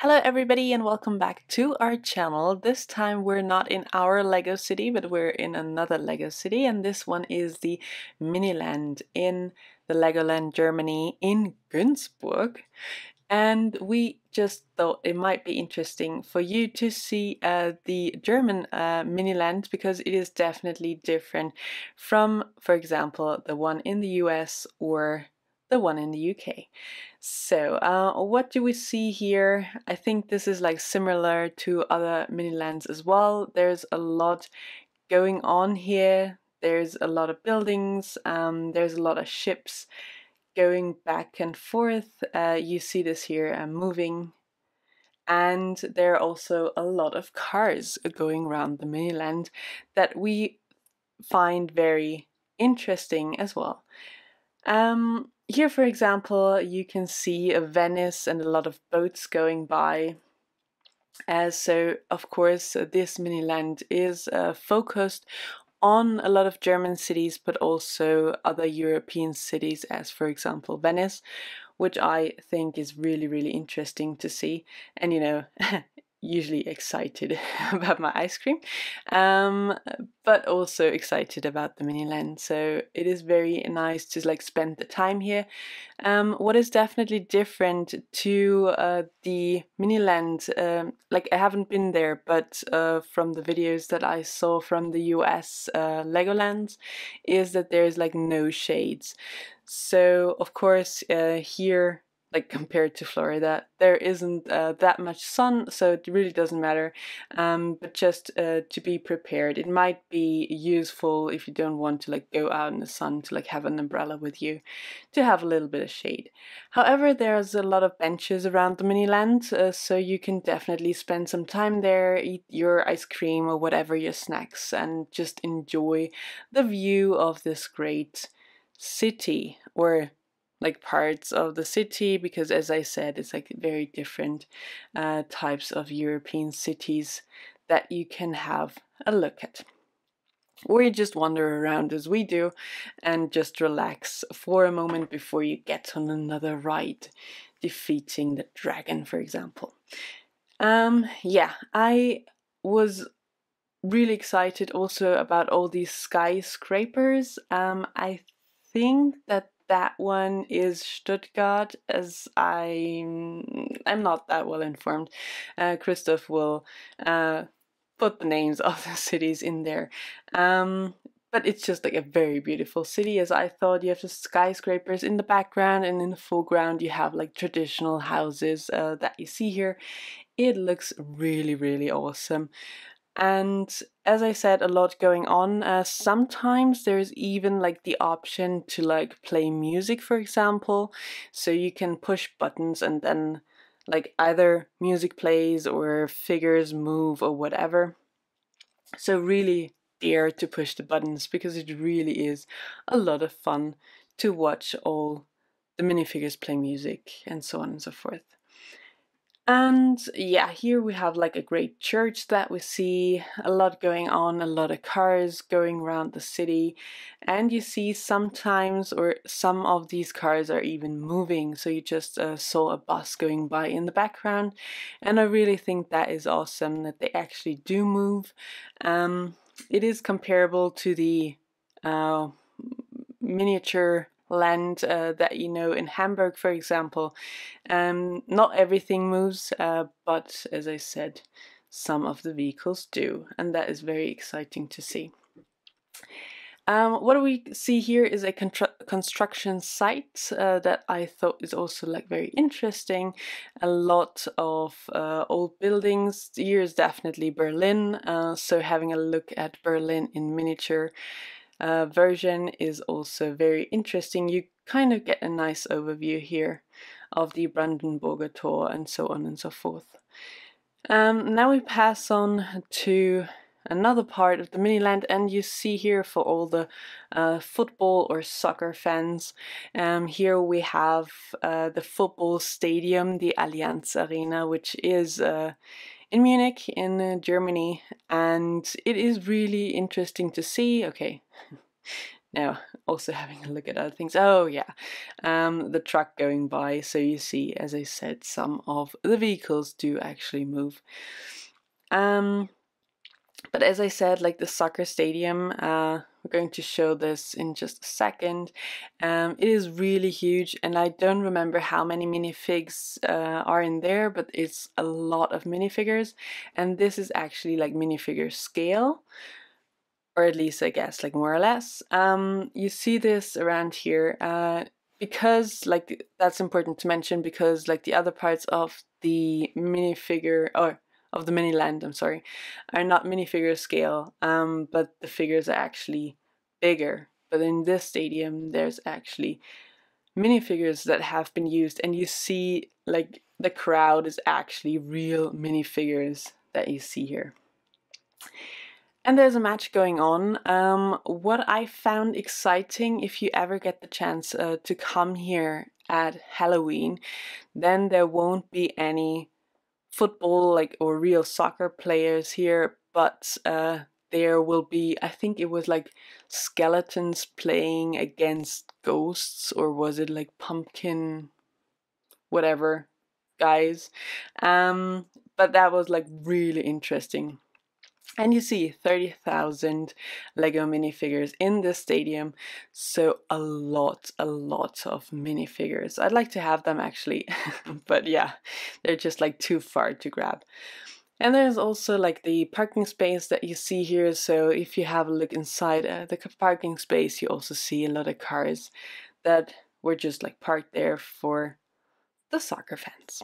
Hello everybody and welcome back to our channel. This time we're not in our Lego city, but we're in another Lego city, and this one is the Miniland in the Legoland Germany in Günzburg. And we just thought it might be interesting for you to see the German Miniland, because it is definitely different from, for example, the one in the US or the one in the UK. So, what do we see here? I think this is like similar to other mini lands as well. There's a lot going on here. There's a lot of buildings. There's a lot of ships going back and forth. You see this here moving. And there are also a lot of cars going around the mini land that we find very interesting as well. Here, for example, you can see a Venice and a lot of boats going by. So, of course, this mini land is focused on a lot of German cities, but also other European cities, as for example Venice, which I think is really, really interesting to see. And usually excited about my ice cream, but also excited about the Miniland. So it is very nice to like spend the time here. What is definitely different to the Miniland, like I haven't been there, but from the videos that I saw from the US Legolands, is that there's like no shades. So of course here, like compared to Florida, there isn't that much sun, so it really doesn't matter. But just to be prepared, it might be useful if you don't want to like go out in the sun to like have an umbrella with you to have a little bit of shade. However, there's a lot of benches around the Miniland, so you can definitely spend some time there, eat your ice cream or whatever your snacks, and just enjoy the view of this great city, or like parts of the city, because as I said, it's like very different types of European cities that you can have a look at. Or you just wander around as we do and just relax for a moment before you get on another ride, defeating the dragon, for example. Yeah, I was really excited also about all these skyscrapers. I think that one is Stuttgart, as I'm not that well informed. Christoph will put the names of the cities in there. But it's just like a very beautiful city, as I thought. You have the skyscrapers in the background, and in the foreground you have like traditional houses that you see here. It looks really, really awesome. And as I said, a lot going on. Sometimes there's even like the option to like play music, for example. So you can push buttons and then like either music plays or figures move or whatever. So really dare to push the buttons, because it really is a lot of fun to watch all the minifigures play music and so on and so forth. And yeah, here we have like a great church that we see, a lot going on, a lot of cars going around the city. And you see sometimes, or some of these cars are even moving. So you just saw a bus going by in the background. And I really think that is awesome that they actually do move. It is comparable to the miniature land that you know in Hamburg, for example. Not everything moves, but as I said, some of the vehicles do, and that is very exciting to see. What do we see here is a construction site that I thought is also like very interesting. A lot of old buildings. Here is definitely Berlin, so having a look at Berlin in miniature version is also very interesting. You kind of get a nice overview here of the Brandenburger Tor and so on and so forth. Now we pass on to another part of the Miniland, and you see here for all the football or soccer fans, here we have the football stadium, the Allianz Arena, which is in Munich in Germany, and it is really interesting to see. Okay, Now, also having a look at other things. Oh yeah, the truck going by. So you see, as I said, some of the vehicles do actually move. But as I said, like the soccer stadium, we're going to show this in just a second. It is really huge, and I don't remember how many minifigs are in there, but it's a lot of minifigures, and this is actually like minifigure scale, or at least I guess like more or less. You see this around here because like that's important to mention, because like the other parts of the minifigure, or of the Miniland, I'm sorry, are not minifigure scale, but the figures are actually bigger. But in this stadium, there's actually minifigures that have been used, and you see like the crowd is actually real minifigures that you see here. And there's a match going on. What I found exciting, if you ever get the chance to come here at Halloween, then there won't be any football like or real soccer players here, but there will be, I think it was like skeletons playing against ghosts, or was it like pumpkin, whatever, guys. But that was like really interesting. And you see 30,000 Lego minifigures in this stadium, so a lot of minifigures. I'd like to have them actually, but yeah, they're just like too far to grab. And there's also like the parking space that you see here, so if you have a look inside the parking space, you also see a lot of cars that were just like parked there for the soccer fans.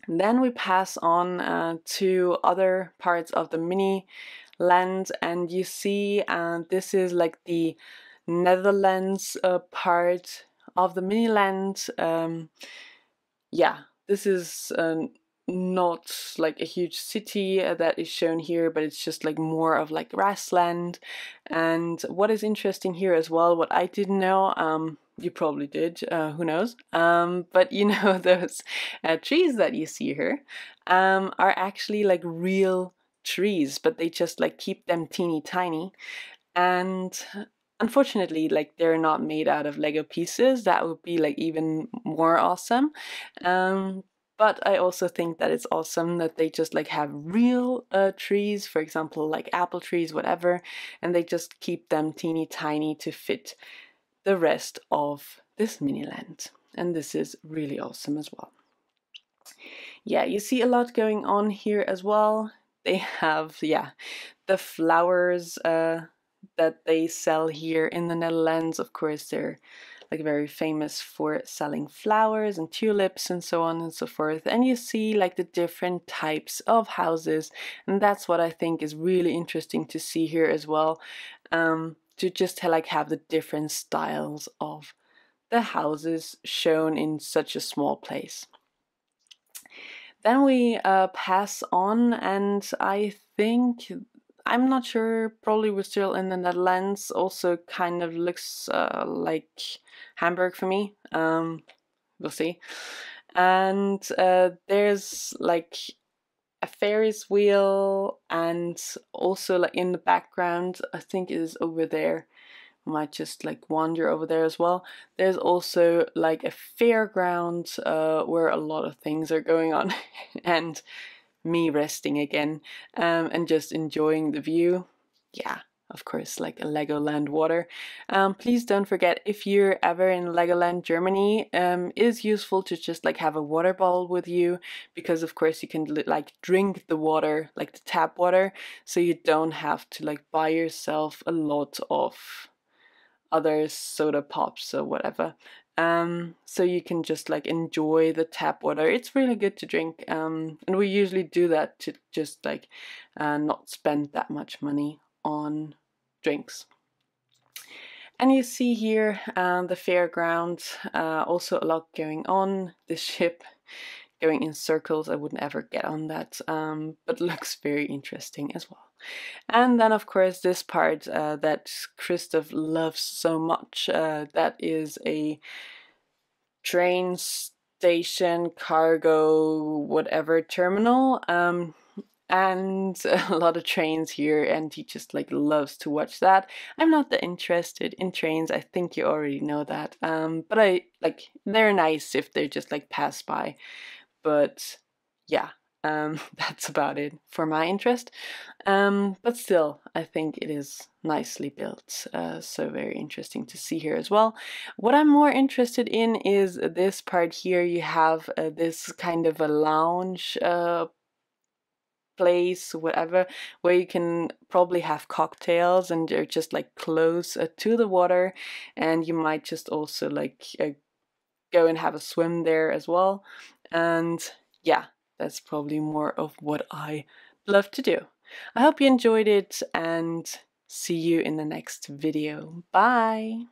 Then we pass on to other parts of the Miniland, and you see this is like the Netherlands part of the Miniland. Yeah, this is not like a huge city that is shown here, but it's just like more of like grassland. And what is interesting here as well, what I didn't know, you probably did, who knows, but you know, those trees that you see here are actually like real trees, but they just like keep them teeny tiny. And unfortunately, like they're not made out of Lego pieces. That would be like even more awesome. But I also think that it's awesome that they just like have real trees, for example, like apple trees, whatever, and they just keep them teeny tiny to fit the rest of this Miniland. And this is really awesome as well. Yeah, you see a lot going on here as well. They have, yeah, the flowers that they sell here in the Netherlands. Of course, they're like very famous for selling flowers and tulips and so on and so forth. And you see like the different types of houses, and that's what I think is really interesting to see here as well, to just like have the different styles of the houses shown in such a small place. Then we pass on, and I think, I'm not sure, probably we're still in the Netherlands. Also kind of looks like Hamburg for me. We'll see. And there's like a Ferris wheel, and also like in the background, I think it is over there. Might just like wander over there as well. There's also like a fairground where a lot of things are going on and me resting again and just enjoying the view. Yeah, of course, like a Legoland water. Please don't forget, if you're ever in Legoland Germany, it is useful to just like have a water bottle with you, because of course you can like drink the water, like the tap water, so you don't have to like buy yourself a lot of other soda pops or whatever. So you can just like enjoy the tap water. It's really good to drink, and we usually do that to just like not spend that much money on drinks. And you see here the fairground, also a lot going on. The ship going in circles, I wouldn't ever get on that, but looks very interesting as well. And then of course this part that Christoph loves so much, that is a train station, cargo, whatever terminal. and a lot of trains here, and he just like loves to watch that. I'm not that interested in trains. I think you already know that. But I like they're nice if they just like pass by. But yeah, that's about it for my interest. But still, I think it is nicely built, so very interesting to see here as well. What I'm more interested in is this part here. You have this kind of a lounge place, whatever, where you can probably have cocktails and you're just like close to the water, and you might just also like go and have a swim there as well. And yeah, that's probably more of what I love to do. I hope you enjoyed it and see you in the next video. Bye!